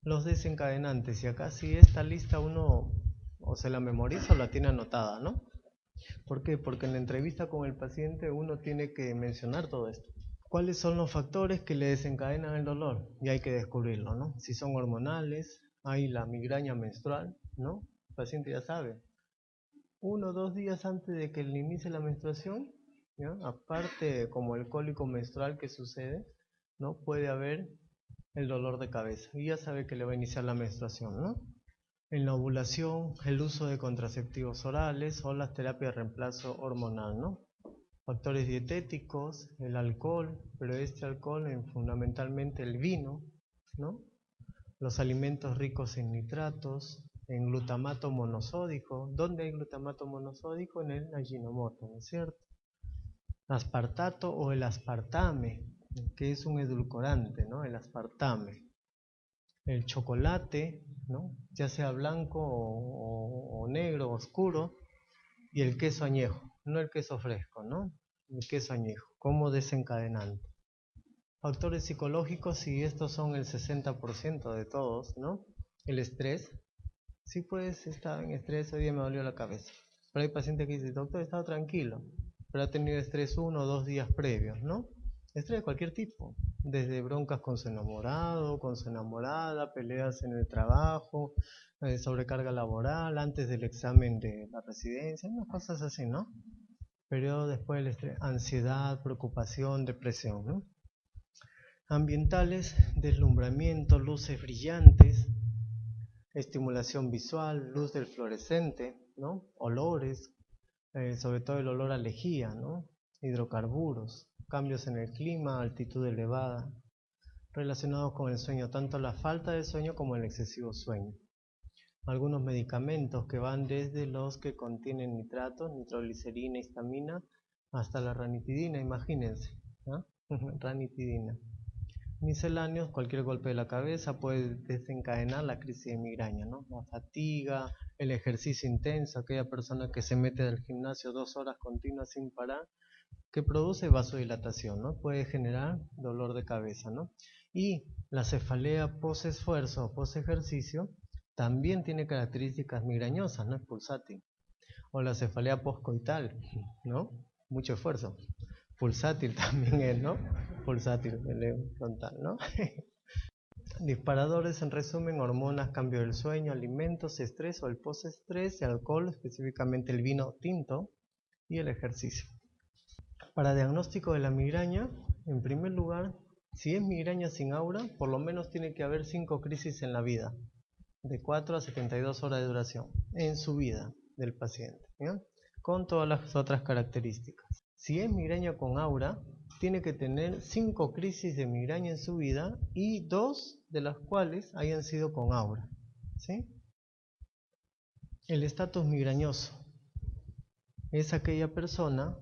Los desencadenantes, y acá si esta lista uno o se la memoriza o la tiene anotada, ¿no? ¿Por qué? Porque en la entrevista con el paciente uno tiene que mencionar todo esto. ¿Cuáles son los factores que le desencadenan el dolor? Y hay que descubrirlo, ¿no? Si son hormonales, hay la migraña menstrual, ¿no? El paciente ya sabe. 1 o 2 días antes de que le inicie la menstruación, ¿ya? Aparte como el cólico menstrual que sucede, ¿no? Puede haber el dolor de cabeza y ya sabe que le va a iniciar la menstruación, ¿no? En la ovulación, el uso de contraceptivos orales o las terapias de reemplazo hormonal, ¿no? Factores dietéticos, el alcohol, pero este alcohol fundamentalmente el vino, ¿no? Los alimentos ricos en nitratos, en glutamato monosódico. ¿Dónde hay glutamato monosódico? En el Ajinomoto, ¿no es cierto? Aspartato o el aspartame, que es un edulcorante, ¿no? El aspartame. El chocolate, ¿no? Ya sea blanco o negro, oscuro, y el queso añejo, no el queso fresco, ¿no? El queso añejo, como desencadenante. Factores psicológicos, y estos son el 60% de todos, ¿no? El estrés. Sí, pues estaba en estrés, hoy día me dolió la cabeza. Pero hay pacientes que dicen, doctor, he estado tranquilo, pero ha tenido estrés 1 o 2 días previos, ¿no? Estrés de cualquier tipo, desde broncas con su enamorado, con su enamorada, peleas en el trabajo, sobrecarga laboral, antes del examen de la residencia, unas cosas así, ¿no? Periodo después del estrés, ansiedad, preocupación, depresión, ¿no? Ambientales, deslumbramiento, luces brillantes, estimulación visual, luz del fluorescente, ¿no? Olores, sobre todo el olor a lejía, ¿no? Hidrocarburos, cambios en el clima, altitud elevada, relacionados con el sueño, tanto la falta de sueño como el excesivo sueño. Algunos medicamentos que van desde los que contienen nitratos, nitroglicerina, histamina, hasta la ranitidina, imagínense, ¿no? Ranitidina. Misceláneos, cualquier golpe de la cabeza puede desencadenar la crisis de migraña, ¿no? La fatiga, el ejercicio intenso, aquella persona que se mete del gimnasio 2 horas continuas sin parar, que produce vasodilatación, ¿no? Puede generar dolor de cabeza, ¿no? Y la cefalea post-esfuerzo o post-ejercicio también tiene características migrañosas, ¿no? Es pulsátil. O la cefalea postcoital, ¿no? Mucho esfuerzo. Pulsátil también es, ¿no? Pulsátil, el frontal, ¿no? Disparadores, en resumen, hormonas, cambio del sueño, alimentos, estrés o el postestrés, el alcohol, específicamente el vino tinto, y el ejercicio. Para diagnóstico de la migraña, en primer lugar, si es migraña sin aura, por lo menos tiene que haber 5 crisis en la vida, de 4 a 72 horas de duración, en su vida del paciente, ¿ya? Con todas las otras características. Si es migraña con aura, tiene que tener 5 crisis de migraña en su vida y 2 de las cuales hayan sido con aura, ¿sí? El estatus migrañoso es aquella persona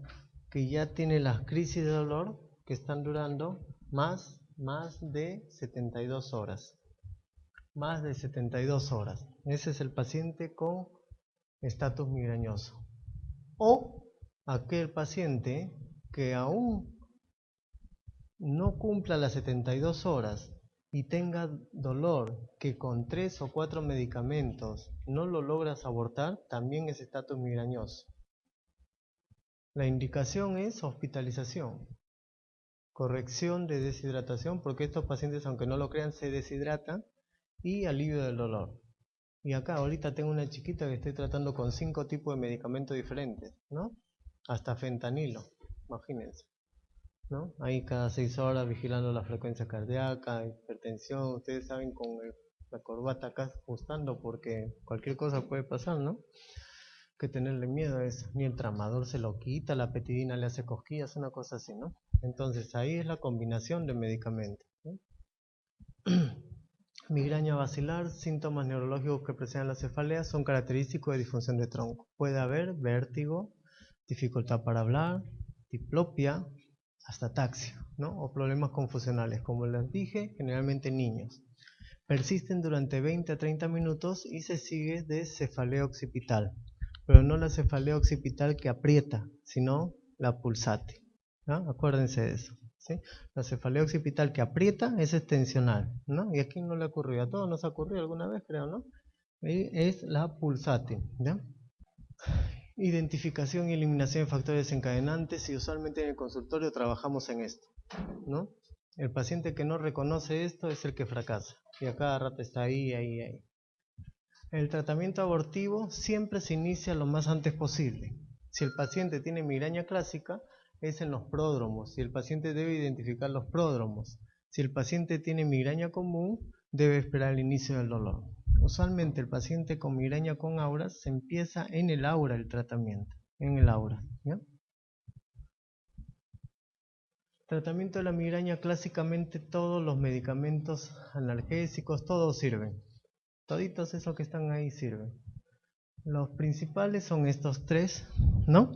que ya tiene las crisis de dolor que están durando más de 72 horas. Más de 72 horas. Ese es el paciente con estatus migrañoso. O aquel paciente que aún no cumpla las 72 horas y tenga dolor que con 3 o 4 medicamentos no lo logras abortar, también es estatus migrañoso. La indicación es hospitalización, corrección de deshidratación, porque estos pacientes, aunque no lo crean, se deshidratan, y alivio del dolor. Y acá ahorita tengo una chiquita que estoy tratando con 5 tipos de medicamentos diferentes, ¿no? Hasta fentanilo, imagínense, ¿no? Ahí cada 6 horas vigilando la frecuencia cardíaca, hipertensión, ustedes saben con la corbata acá ajustando porque cualquier cosa puede pasar, ¿no? Que tenerle miedo a eso, ni el tramador se lo quita, la petidina le hace cosquillas, una cosa así, ¿no? Entonces ahí es la combinación de medicamentos, ¿no? Migraña basilar, síntomas neurológicos que presentan la cefalea son característicos de disfunción de tronco. Puede haber vértigo, dificultad para hablar, diplopia, hasta ataxia, ¿no? O problemas confusionales, como les dije, generalmente en niños. Persisten durante 20 a 30 minutos y se sigue de cefalea occipital, pero no la cefalea occipital que aprieta, sino la pulsátil, ¿no? Acuérdense de eso. ¿sí? La cefalea occipital que aprieta es extensional, ¿no? Y aquí no le ocurrió, a todos nos ha ocurrido alguna vez, creo, ¿no? Y es la pulsátil, ¿ya? Identificación y eliminación de factores desencadenantes, y usualmente en el consultorio trabajamos en esto, ¿no? El paciente que no reconoce esto es el que fracasa, y a cada rato está ahí. El tratamiento abortivo siempre se inicia lo más antes posible. Si el paciente tiene migraña clásica, es en los pródromos, y el paciente debe identificar los pródromos. Si el paciente tiene migraña común, debe esperar el inicio del dolor. Usualmente el paciente con migraña con auras se empieza en el aura el tratamiento, en el aura, ¿ya? Tratamiento de la migraña, clásicamente todos los medicamentos analgésicos, todos sirven. Toditos esos que están ahí sirven. Los principales son estos tres, ¿no?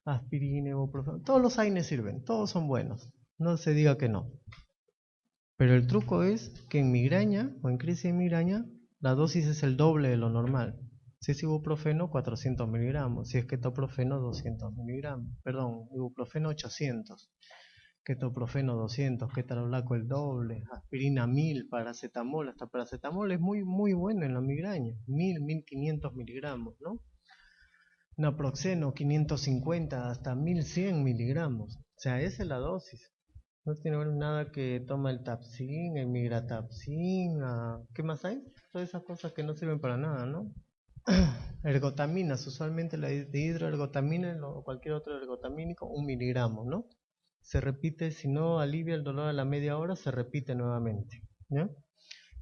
Aspirina, ibuprofeno, todos los AINES sirven, todos son buenos, no se diga que no. Pero el truco es que en migraña o en crisis de migraña, la dosis es el doble de lo normal. Si es ibuprofeno, 400 miligramos, si es ketoprofeno, 200 miligramos, perdón, ibuprofeno 800, ketoprofeno 200, ketorolaco el doble, aspirina 1000, paracetamol, hasta paracetamol es muy bueno en la migraña, 1500 miligramos, ¿no? Naproxeno 550 hasta 1100 miligramos, o sea, esa es la dosis. No tiene nada que toma el Tapsin, el Migratapsin, ¿qué más hay? Todas esas cosas que no sirven para nada, ¿no? Ergotaminas, usualmente la hidroergotamina o cualquier otro ergotamínico, 1 miligramo, ¿no? Se repite, si no alivia el dolor a la media hora, se repite nuevamente, ¿ya?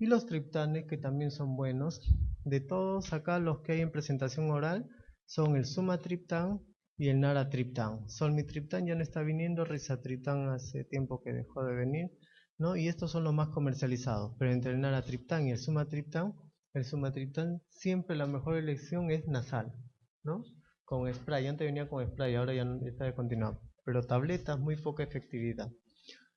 Y los triptanes, que también son buenos. De todos acá, los que hay en presentación oral son el sumatriptán y el naratriptán. Solmitriptán ya no está viniendo, rizatriptán hace tiempo que dejó de venir, ¿no? Y estos son los más comercializados. Pero entre el naratriptán y el sumatriptán siempre la mejor elección es nasal, ¿no? Con spray, antes venía con spray, ahora ya está descontinuado. Pero tabletas, muy poca efectividad,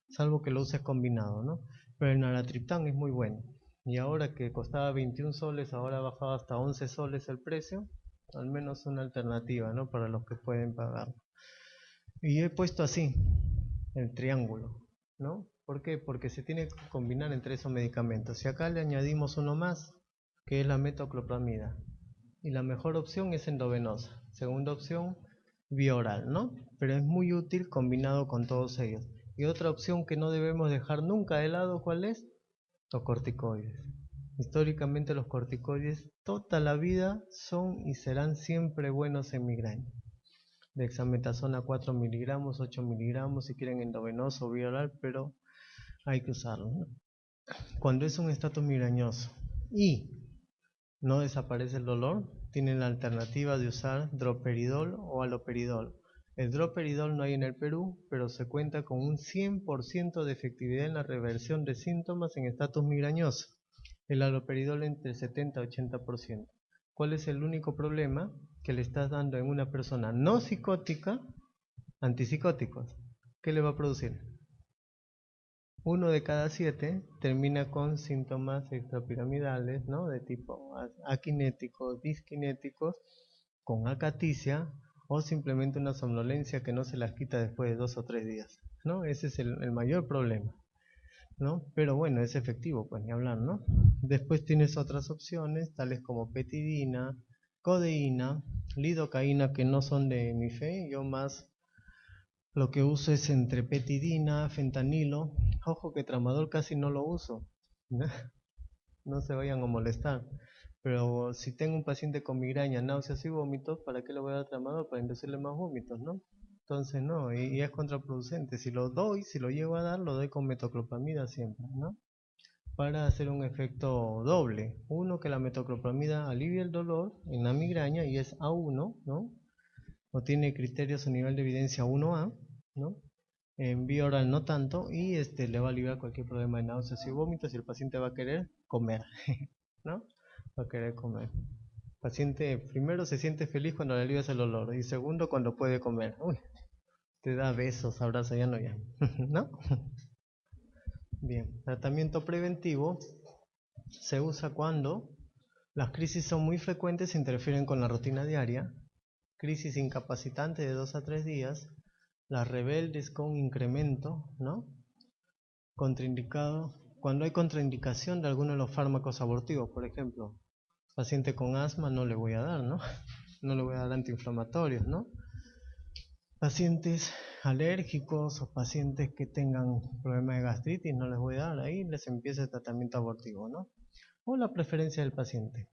salvo que lo uses combinado, ¿no? Pero el naratriptán es muy bueno. Y ahora que costaba 21 soles, ahora ha bajado hasta 11 soles el precio, al menos una alternativa, ¿no? Para los que pueden pagar. Y he puesto así, el triángulo, ¿no? ¿Por qué? Porque se tiene que combinar entre esos medicamentos. Y acá le añadimos uno más, que es la metoclopramida. Y la mejor opción es endovenosa. Segunda opción, vía oral, ¿no? Pero es muy útil combinado con todos ellos. Y otra opción que no debemos dejar nunca de lado, ¿cuál es? Los corticoides. Históricamente los corticoides toda la vida son y serán siempre buenos en migraña. Dexametasona 4 miligramos, 8 miligramos, si quieren endovenoso o vía oral, pero hay que usarlo, ¿no? Cuando es un estatus migrañoso y no desaparece el dolor, tienen la alternativa de usar droperidol o haloperidol. El droperidol no hay en el Perú, pero se cuenta con un 100% de efectividad en la reversión de síntomas en estatus migrañoso. El haloperidol entre 70 y 80%. ¿Cuál es el único problema? Que le estás dando en una persona no psicótica antipsicóticos. ¿Qué le va a producir? 1 de cada 7 termina con síntomas extrapiramidales, ¿no? De tipo akinéticos, disquinéticos, con acaticia o simplemente una somnolencia que no se las quita después de 2 o 3 días, ¿no? Ese es el mayor problema, ¿no? Pero bueno, es efectivo, pues ni hablar, ¿no? Después tienes otras opciones, tales como petidina, codeína, lidocaína, que no son de mi fe. Yo más lo que uso es entre petidina, fentanilo. Ojo que tramadol casi no lo uso, ¿no? No se vayan a molestar. Pero si tengo un paciente con migraña, náuseas y vómitos, ¿para qué le voy a dar tramadol? Para inducirle más vómitos, ¿no? Entonces no, y es contraproducente. Si lo doy, si lo llego a dar, lo doy con metoclopramida siempre, ¿no? Para hacer un efecto doble. Uno, que la metoclopramida alivia el dolor en la migraña y es A1, ¿no? O tiene criterios a nivel de evidencia 1A, ¿no? En vía oral no tanto, y le va a aliviar cualquier problema de náuseas y vómitos, y el paciente va a querer comer, ¿no? Va a querer comer. El paciente primero se siente feliz cuando le alivias el olor, y segundo cuando puede comer. Uy, te da besos, abrazos, ya no, ya, ¿no? Bien, tratamiento preventivo se usa cuando las crisis son muy frecuentes e interfieren con la rutina diaria, crisis incapacitante de 2 a 3 días, Las rebeldes con incremento, ¿no? Contraindicado cuando hay contraindicación de alguno de los fármacos abortivos, por ejemplo, paciente con asma no le voy a dar, ¿no? No le voy a dar antiinflamatorios, ¿no? Pacientes alérgicos o pacientes que tengan problemas de gastritis no les voy a dar, ahí les empieza el tratamiento abortivo, ¿no? O la preferencia del paciente.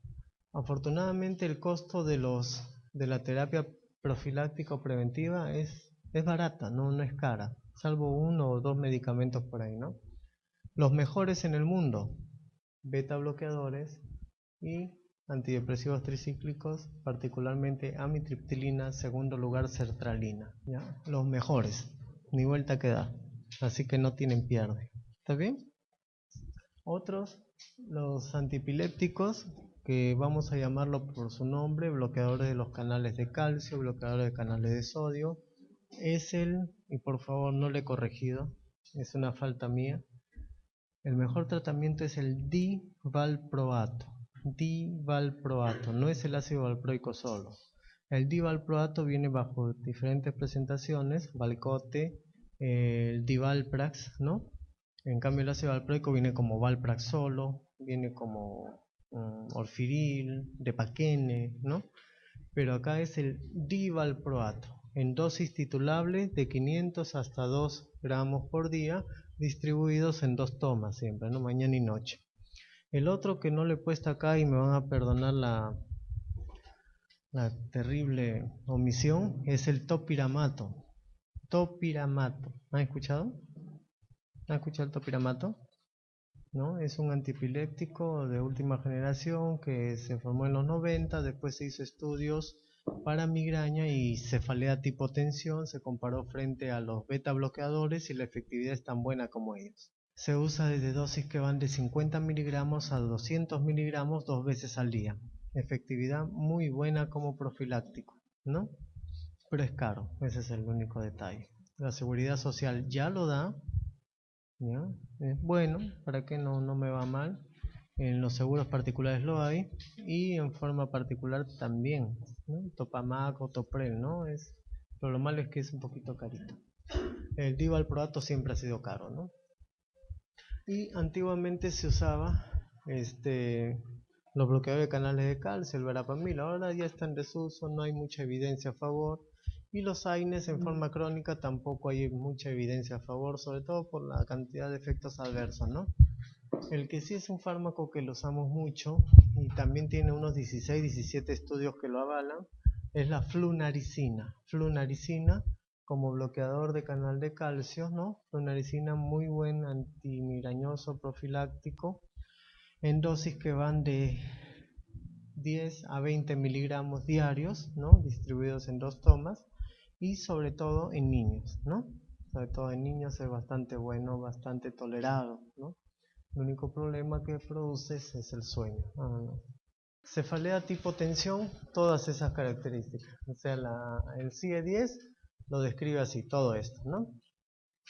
Afortunadamente el costo de la terapia profiláctica o preventiva es barata, no es cara, salvo 1 o 2 medicamentos por ahí, ¿no? Los mejores en el mundo, beta bloqueadores y antidepresivos tricíclicos, particularmente amitriptilina, segundo lugar sertralina, ¿ya? Los mejores, ni vuelta que da, así que no tienen pierde. ¿Está bien? Otros, los antipilépticos, que vamos a llamarlo por su nombre, bloqueadores de los canales de calcio, bloqueadores de canales de sodio, es y por favor no le he corregido, es una falta mía, el mejor tratamiento es el divalproato. Divalproato, no es el ácido valproico solo. El divalproato viene bajo diferentes presentaciones, Valcote, el Divalprax, ¿no? En cambio el ácido valproico viene como Valprax solo, viene como Orfiril, Depaquene, ¿no? Pero acá es el divalproato, en dosis titulables de 500 hasta 2 gramos por día, distribuidos en 2 tomas siempre, ¿no? Mañana y noche. El otro que no le he puesto acá y me van a perdonar la terrible omisión es el topiramato. Topiramato, ¿han escuchado? ¿Han escuchado el topiramato? ¿No? Es un antipiléptico de última generación que se formó en los 90, después se hizo estudios para migraña y cefalea tipo tensión, se comparó frente a los beta bloqueadores y la efectividad es tan buena como ellos. Se usa desde dosis que van de 50 miligramos a 200 miligramos 2 veces al día. Efectividad muy buena como profiláctico, ¿no? Pero es caro, ese es el único detalle. La seguridad social ya lo da, ¿ya? Bueno, para que no me va mal. En los seguros particulares lo hay y en forma particular también, ¿no? Topamac o Toprel, ¿no? Pero lo malo es que es un poquito carito. El divalproato siempre ha sido caro, ¿no? Y antiguamente se usaba los bloqueadores de canales de calcio, el verapamil, ahora ya está en desuso, no hay mucha evidencia a favor. Y los AINES en forma crónica tampoco hay mucha evidencia a favor, sobre todo por la cantidad de efectos adversos, ¿no? El que sí es un fármaco que lo usamos mucho y también tiene unos 16, 17 estudios que lo avalan, es la flunaricina. Flunaricina como bloqueador de canal de calcio, ¿no? Flunaricina muy buen antimigrañoso profiláctico en dosis que van de 10 a 20 miligramos diarios, ¿no? Distribuidos en 2 tomas y sobre todo en niños, ¿no? Sobre todo en niños es bastante bueno, bastante tolerado, ¿no? El único problema que produce es el sueño. Cefalea tipo tensión, todas esas características. O sea, el CIE-10 lo describe así, todo esto, ¿no?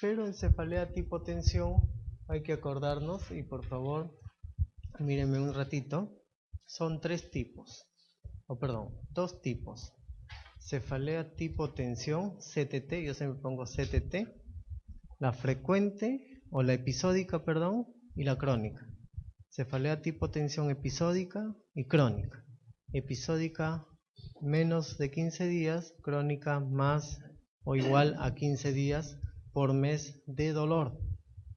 Pero en cefalea tipo tensión hay que acordarnos, y por favor, mírenme un ratito, son 3 tipos, dos tipos. Cefalea tipo tensión, CTT, yo siempre pongo CTT, la frecuente, o la episódica, perdón, y la crónica. Cefalea tipo tensión episódica y crónica. Episódica menos de 15 días, crónica más o igual a 15 días por mes de dolor.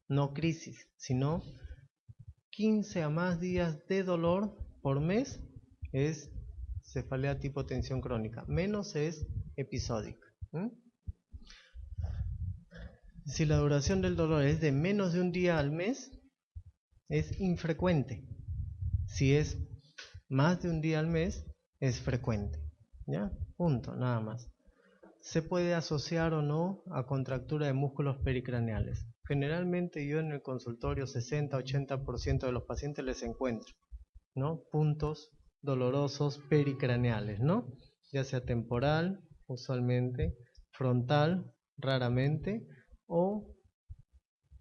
No crisis, sino 15 a más días de dolor por mes es cefalea tipo tensión crónica. Menos es episódica. Si la duración del dolor es de menos de un día al mes, es infrecuente. Si es más de un día al mes, es frecuente. ¿Ya? Punto, nada más. Se puede asociar o no a contractura de músculos pericraneales. Generalmente yo en el consultorio 60-80% de los pacientes les encuentro, ¿no? Puntos dolorosos pericraneales, ¿no? Ya sea temporal, usualmente, frontal, raramente, o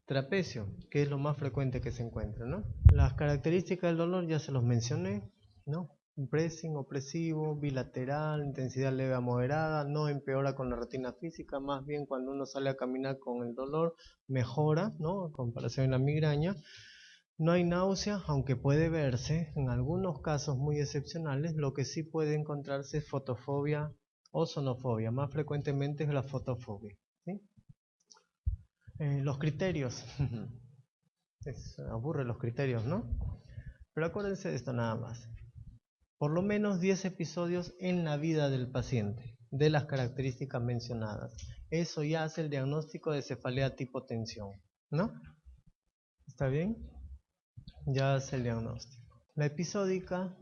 trapecio, que es lo más frecuente que se encuentra, ¿no? Las características del dolor ya se los mencioné, ¿no? pressing, opresivo, bilateral, intensidad leve a moderada, no empeora con la rutina física, más bien cuando uno sale a caminar con el dolor mejora, ¿no? En comparación a la migraña. No hay náusea, aunque puede verse en algunos casos muy excepcionales. Lo que sí puede encontrarse es fotofobia o sonofobia, más frecuentemente es la fotofobia, ¿sí? Los criterios, aburre los criterios, ¿no? Pero acuérdense de esto nada más. Por lo menos 10 episodios en la vida del paciente, de las características mencionadas. Eso ya hace el diagnóstico de cefalea tipo tensión, ¿no? ¿Está bien? Ya hace el diagnóstico. La episódica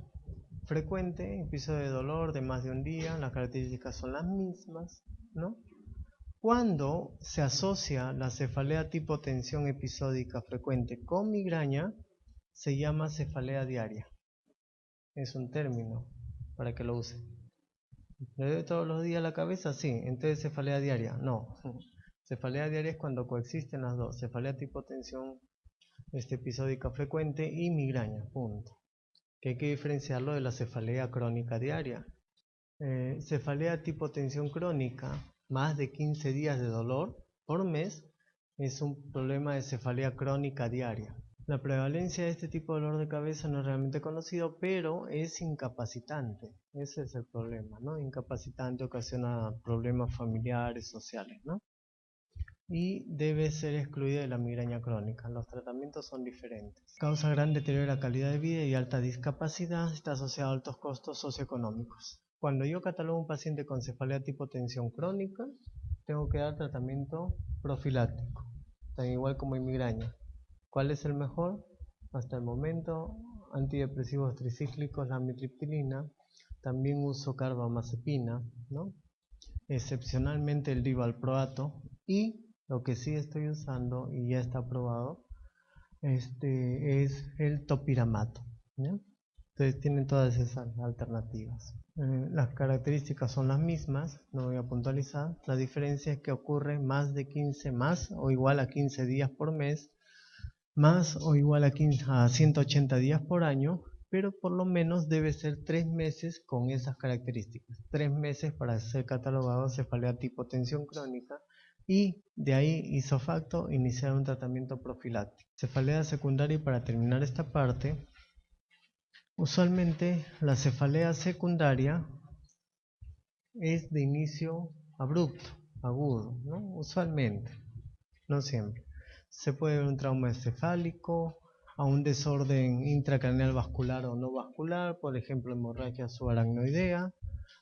frecuente, episodio de dolor de más de un día, las características son las mismas, ¿no? Cuando se asocia la cefalea tipo tensión episódica frecuente con migraña, se llama cefalea diaria. Es un término para que lo use. ¿Le duele todos los días la cabeza? Sí. Entonces cefalea diaria. No. Cefalea diaria es cuando coexisten las dos. Cefalea tipo tensión episódica frecuente y migraña. Punto. Que hay que diferenciarlo de la cefalea crónica diaria. Cefalea tipo tensión crónica, más de 15 días de dolor por mes, es un problema de cefalea crónica diaria. La prevalencia de este tipo de dolor de cabeza no es realmente conocido, pero es incapacitante. Ese es el problema, ¿no? Incapacitante, ocasiona problemas familiares, sociales, ¿no? Y debe ser excluida de la migraña crónica. Los tratamientos son diferentes. Causa gran deterioro de la calidad de vida y alta discapacidad. Está asociado a altos costos socioeconómicos. Cuando yo catalogo a un paciente con cefalea tipo tensión crónica, tengo que dar tratamiento profiláctico, tan igual como en migraña. ¿Cuál es el mejor? Hasta el momento, antidepresivos tricíclicos, la amitriptilina. También uso carbamazepina, ¿no? Excepcionalmente el divalproato, y lo que sí estoy usando y ya está aprobado es el topiramato, ¿ya? Entonces tienen todas esas alternativas. Las características son las mismas, no voy a puntualizar. La diferencia es que ocurre más de 15 más o igual a 15 días por mes, más o igual a 180 días por año, pero por lo menos debe ser 3 meses con esas características. 3 meses para ser catalogado cefalea tipo tensión crónica, y de ahí isofacto iniciar un tratamiento profiláctico. Cefalea secundaria, y para terminar esta parte, usualmente la cefalea secundaria es de inicio abrupto, agudo, ¿no? Usualmente, no siempre. Se puede ver un trauma encefálico, a un desorden intracraneal vascular o no vascular, por ejemplo hemorragia subaracnoidea,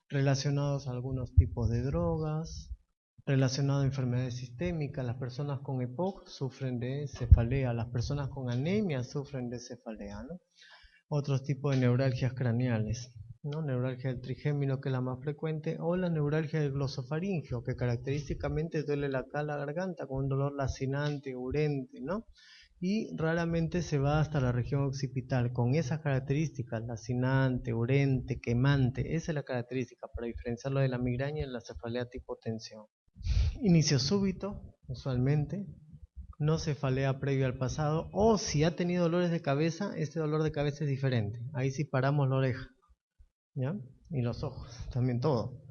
relacionados a algunos tipos de drogas, relacionado a enfermedades sistémicas. Las personas con EPOC sufren de cefalea, las personas con anemia sufren de cefalea, ¿no? Otros tipos de neuralgias craneales, ¿no? Neuralgia del trigémino, que es la más frecuente, o la neuralgia del glosofaringeo, que característicamente duele la garganta con un dolor lacinante, urente, ¿no? Y raramente se va hasta la región occipital con esas características, lacinante, urente, quemante. Esa es la característica para diferenciarlo de la migraña y la cefalea tipo tensión. Inicio súbito, usualmente, no cefalea previo al pasado, o si ha tenido dolores de cabeza, este dolor de cabeza es diferente. Ahí sí paramos la oreja, ¿ya? Y los ojos, también todo.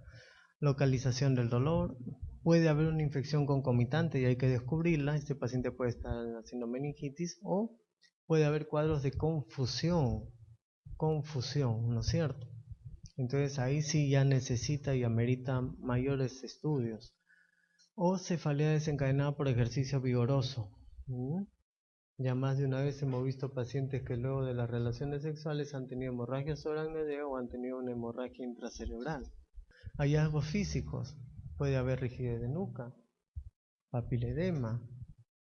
Localización del dolor. Puede haber una infección concomitante y hay que descubrirla. Este paciente puede estar haciendo meningitis, o puede haber cuadros de confusión, ¿no es cierto? Entonces ahí sí ya necesita y amerita mayores estudios. O cefalea desencadenada por ejercicio vigoroso. Ya más de una vez hemos visto pacientes que luego de las relaciones sexuales han tenido hemorragia subaracnoidea o han tenido una hemorragia intracerebral. Hallazgos físicos. Puede haber rigidez de nuca, papiledema,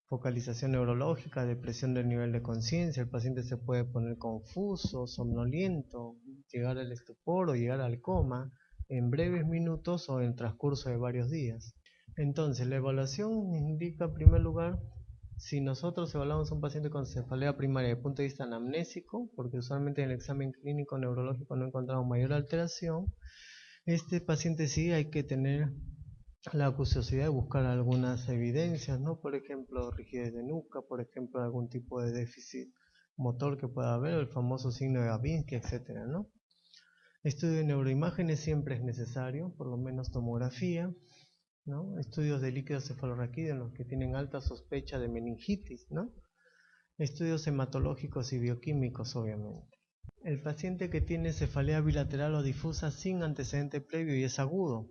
focalización neurológica, depresión del nivel de conciencia. El paciente se puede poner confuso, somnoliento, llegar al estupor o llegar al coma en breves minutos o en el transcurso de varios días. Entonces, la evaluación indica, en primer lugar, si nosotros evaluamos a un paciente con cefalea primaria desde el punto de vista anamnésico, porque usualmente en el examen clínico neurológico no encontramos mayor alteración, este paciente sí hay que tener la curiosidad de buscar algunas evidencias, ¿no? Por ejemplo, rigidez de nuca, por ejemplo, algún tipo de déficit motor que pueda haber, el famoso signo de Babinski, etcétera, ¿no? Estudio de neuroimágenes siempre es necesario, por lo menos tomografía, ¿no? Estudios de líquidos cefalorraquídeos en los que tienen alta sospecha de meningitis, ¿no? Estudios hematológicos y bioquímicos, obviamente. El paciente que tiene cefalea bilateral o difusa sin antecedente previo y es agudo.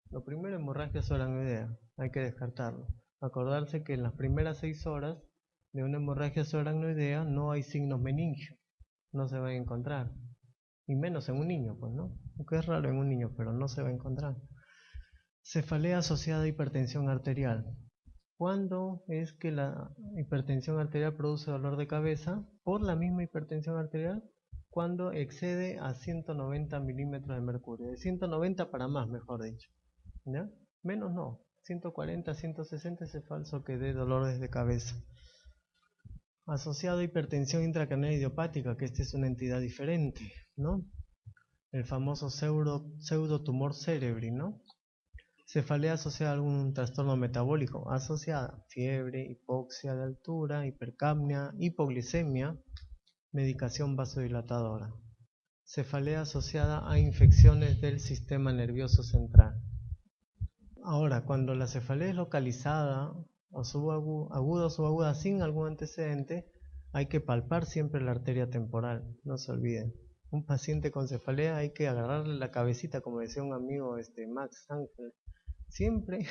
Lo primero, hemorragia subaracnoidea, hay que descartarlo. Acordarse que en las primeras 6 horas de una hemorragia subaracnoidea no hay signos meningios, no se va a encontrar. Y menos en un niño, pues, ¿no? Aunque es raro en un niño, pero no se va a encontrar. Cefalea asociada a hipertensión arterial. ¿Cuándo es que la hipertensión arterial produce dolor de cabeza? Por la misma hipertensión arterial, cuando excede a 190 milímetros de mercurio. De 190 para más, mejor dicho. ¿Ya? Menos no. 140, 160 es falso que dé dolores de cabeza. Asociado a hipertensión intracranial idiopática, que esta es una entidad diferente, ¿no? El famoso pseudotumor cerebri, ¿no? Cefalea asociada a algún trastorno metabólico, asociada fiebre, hipoxia de altura, hipercapnia, hipoglicemia, medicación vasodilatadora. Cefalea asociada a infecciones del sistema nervioso central. Ahora, cuando la cefalea es localizada o aguda o subaguda sin algún antecedente, hay que palpar siempre la arteria temporal, no se olviden. Un paciente con cefalea hay que agarrarle la cabecita, como decía un amigo Max Ángel. Siempre,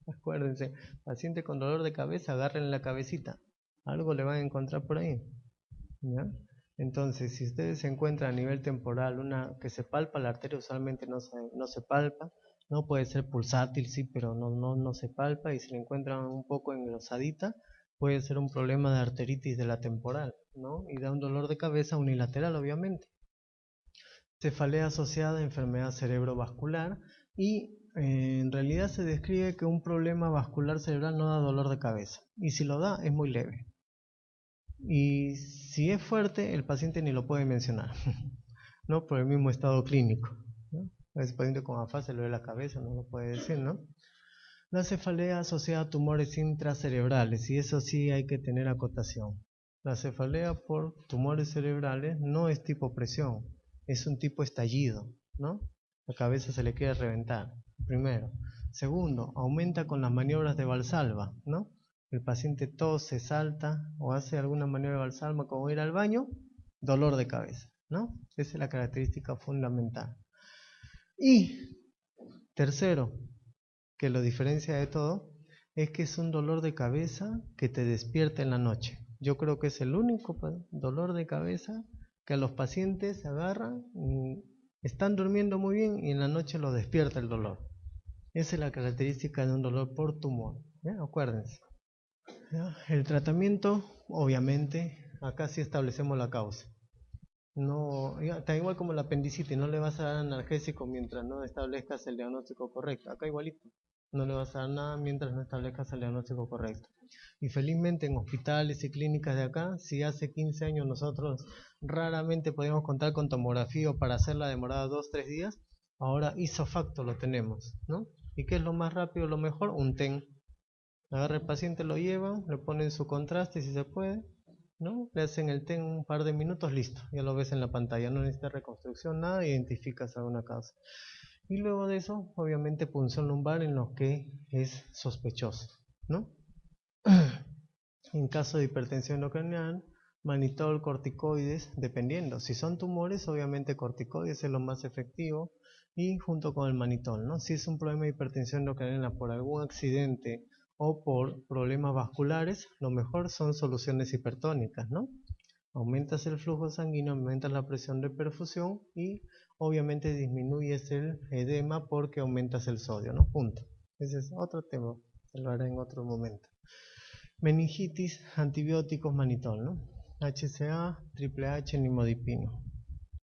acuérdense, paciente con dolor de cabeza, agárrenle la cabecita. Algo le van a encontrar por ahí. ¿Ya? Entonces, si ustedes se encuentran a nivel temporal, una que se palpa la arteria, usualmente no se palpa, no puede ser pulsátil, sí, pero no se palpa, y si la encuentran un poco engrosadita, puede ser un problema de arteritis de la temporal, ¿no? Y da un dolor de cabeza unilateral, obviamente. Cefalea asociada a enfermedad cerebrovascular y en realidad se describe que un problema vascular cerebral no da dolor de cabeza, y si lo da es muy leve. Y si es fuerte, el paciente ni lo puede mencionar, ¿no? Por el mismo estado clínico, ¿no? El paciente con afasia le duele la cabeza, no lo puede decir, ¿no? La cefalea asociada a tumores intracerebrales, y eso sí hay que tener acotación. La cefalea por tumores cerebrales no es tipo presión, es un tipo estallido, ¿no? La cabeza se le quiere reventar, primero. Segundo, aumenta con las maniobras de Valsalva, ¿no? El paciente tose, salta o hace alguna maniobra de Valsalva como ir al baño, dolor de cabeza, ¿no? Esa es la característica fundamental. Y tercero, que lo diferencia de todo, es que es un dolor de cabeza que te despierta en la noche. Yo creo que es el único dolor de cabeza que a los pacientes se agarran, están durmiendo muy bien y en la noche los despierta el dolor. Esa es la característica de un dolor por tumor, ¿ya? Acuérdense. ¿Ya? El tratamiento, obviamente, acá sí establecemos la causa. No, está igual como la apendicitis, no le vas a dar analgésico mientras no establezcas el diagnóstico correcto. Acá igualito, no le vas a dar nada mientras no establezcas el diagnóstico correcto. Y felizmente en hospitales y clínicas de acá, si hace 15 años nosotros raramente podíamos contar con tomografía para hacerla demorada 2-3 días, ahora isofacto lo tenemos, ¿no? ¿Y qué es lo más rápido, lo mejor? Un TEN. Agarra el paciente, lo lleva, le ponen su contraste si se puede, ¿no? Le hacen el TEN un par de minutos, listo, ya lo ves en la pantalla, no necesita reconstrucción, nada, identificas alguna causa. Y luego de eso, obviamente punción lumbar en lo que es sospechoso, ¿no? En caso de hipertensión endocrinal, manitol, corticoides, dependiendo. Si son tumores, obviamente corticoides es lo más efectivo y junto con el manitol, ¿no? Si es un problema de hipertensión endocrinal por algún accidente o por problemas vasculares, lo mejor son soluciones hipertónicas, ¿no? Aumentas el flujo sanguíneo, aumentas la presión de perfusión y obviamente disminuyes el edema porque aumentas el sodio, ¿no? Punto. Ese es otro tema, se lo haré en otro momento. Meningitis, antibióticos, manitol, ¿no? HCA, triple H, nimodipino.